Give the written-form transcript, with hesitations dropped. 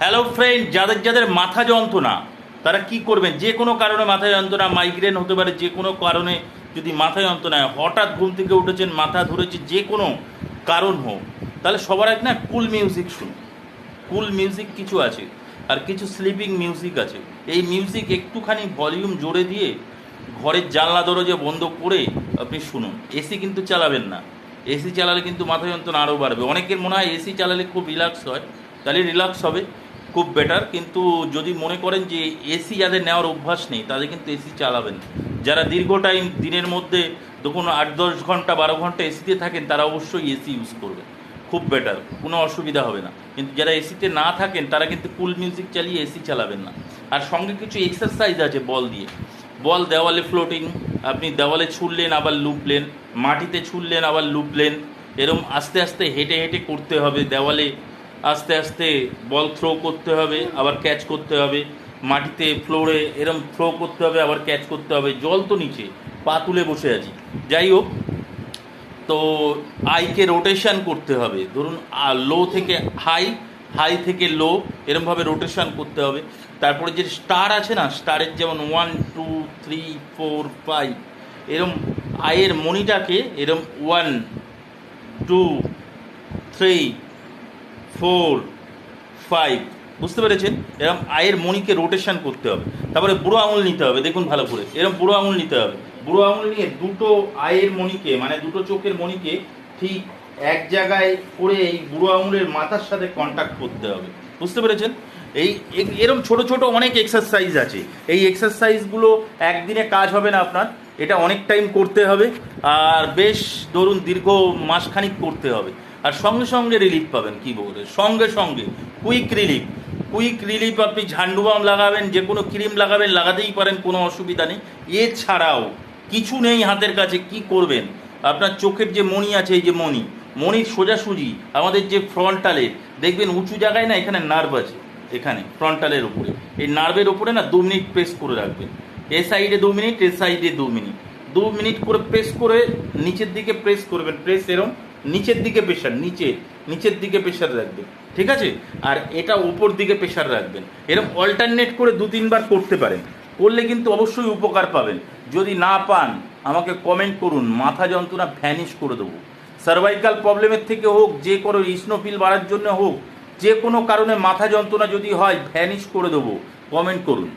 Hello friend, যাদের যাদের মাথা যন্ত্রণা তারা কি করবেন? যে কোনো কারণে মাথা যন্ত্রণা, মাইগ্রেন হতে পারে, যে কোনো কারণে যদি মাথা যন্ত্রণা হয়, হঠাৎ ঘুম থেকে উঠেছেন, মাথা ধরেছে, যে কোনো কারণ হোক, তাহলে সবার আগে না কুল মিউজিক শুনুন। কুল মিউজিক কিছু আছে, আর কিছু স্লিপিং মিউজিক আছে। এই মিউজিক একটুখানি ভলিউম জোরে দিয়ে ঘরের জানলা দরজা বন্ধ করে আপনি শুনুন। এসি কিন্তু চালাবেন না, এসি চালালে কিন্তু মাথা যন্ত্রণা আরও বাড়বে। অনেকের মনে হয় এসি চালালে খুব রিল্যাক্স হয়, তাহলে রিল্যাক্স হবে, খুব বেটার। কিন্তু যদি মনে করেন যে এসি যাদের নেওয়ার অভ্যাস নেই, তাদের কিন্তু এসি চালাবেন। যারা দীর্ঘ টাইম দিনের মধ্যে দেখুন 8-10 ঘন্টা 12 ঘন্টা এসিতে থাকেন, তারা অবশ্যই এসি ইউজ করবেন, খুব বেটার, কোনো অসুবিধা হবে না। কিন্তু যারা এসিতে না থাকেন তারা কিন্তু কুল মিউজিক চালিয়ে এসি চালাবেন না। আর সঙ্গে কিছু এক্সারসাইজ আছে বল দিয়ে। বল দেওয়ালে ফ্লোটিং, আপনি দেওয়ালে ছুড়লেন আবার লুপলেন, মাটিতে ছুড়লেন আবার লুপলেন, এরম আস্তে আস্তে হেঁটে হেঁটে করতে হবে। দেওয়ালে আস্তে আস্তে বল থ্রো করতে হবে, আবার ক্যাচ করতে হবে। মাটিতে ফ্লোরে এরম থ্রো করতে হবে, আবার ক্যাচ করতে হবে। জল তো নিচে, পা তুলে বসে আছি, যাই হোক। তো আইকে রোটেশন করতে হবে, ধরুন লো থেকে হাই, হাই থেকে লো, এরমভাবে রোটেশন করতে হবে। তারপরে যে স্টার আছে না, স্টারের যেমন 1 2 3 4 5, এরম আয়ের মনিটাকে এরম 1 2 3 4 5, বুঝতে পেরেছেন? এরকম আয়ের মণিকে রোটেশন করতে হবে। তারপরে বুড়ো আঙুল নিতে হবে, দেখুন ভালো করে, এরকম বুড়ো আঙুল নিতে হবে। বুড়ো আঙুল নিয়ে দুটো আয়ের মণিকে, মানে দুটো চোখের মণিকে ঠিক এক জায়গায় করে এই বুড়ো আঙুলের মাথার সাথে কন্ট্যাক্ট করতে হবে, বুঝতে পেরেছেন? এই এরকম ছোট ছোট অনেক এক্সারসাইজ আছে। এই এক্সারসাইজগুলো একদিনে কাজ হবে না আপনার, এটা অনেক টাইম করতে হবে, আর বেশ ধরুন দীর্ঘ মাসখানিক করতে হবে। আর সঙ্গে সঙ্গে রিলিফ পাবেন, কি বলে সঙ্গে সঙ্গে কুইক রিলিফ। কুইক রিলিফ, আপনি ঝান্ডুবাম লাগাবেন, যে কোনো ক্রিম লাগাবেন, লাগাতেই পারেন, কোনো অসুবিধা নেই। এছাড়াও কিছু নেই হাতের কাছে, কি করবেন? আপনার চোখের যে মণি আছে, এই যে মণির সোজাসুজি আমাদের যে ফ্রন্টালে দেখবেন উঁচু জায়গায় না, এখানে নার্ভ আছে, এখানে ফ্রন্টালের উপরে, এই নার্ভের উপরে না 2 মিনিট প্রেস করে রাখবেন। এ সাইডে 2 মিনিট, এ সাইডে 2 মিনিট, 2 মিনিট করে প্রেস করে নিচের দিকে প্রেস করবেন। প্রেস এরম নিচের দিকে প্রেশার, নিচের দিকে প্রেশার রাখবেন, ঠিক আছে? আর এটা উপর দিকে প্রেশার রাখবেন। এরকম অল্টারনেট করে 2-3 বার করতে পারেন, করলে কিন্তু অবশ্যই উপকার পাবেন। যদি না পান আমাকে কমেন্ট করুন, মাথা যন্ত্রণা ভ্যানিশ করে দেবো। সার্ভাইকাল প্রবলেমের থেকে হোক, যে কোনো ইসনোফিল বাড়ার জন্য হোক, যে কোনো কারণে মাথা যন্ত্রণা যদি হয়, ভ্যানিশ করে দেবো, কমেন্ট করুন।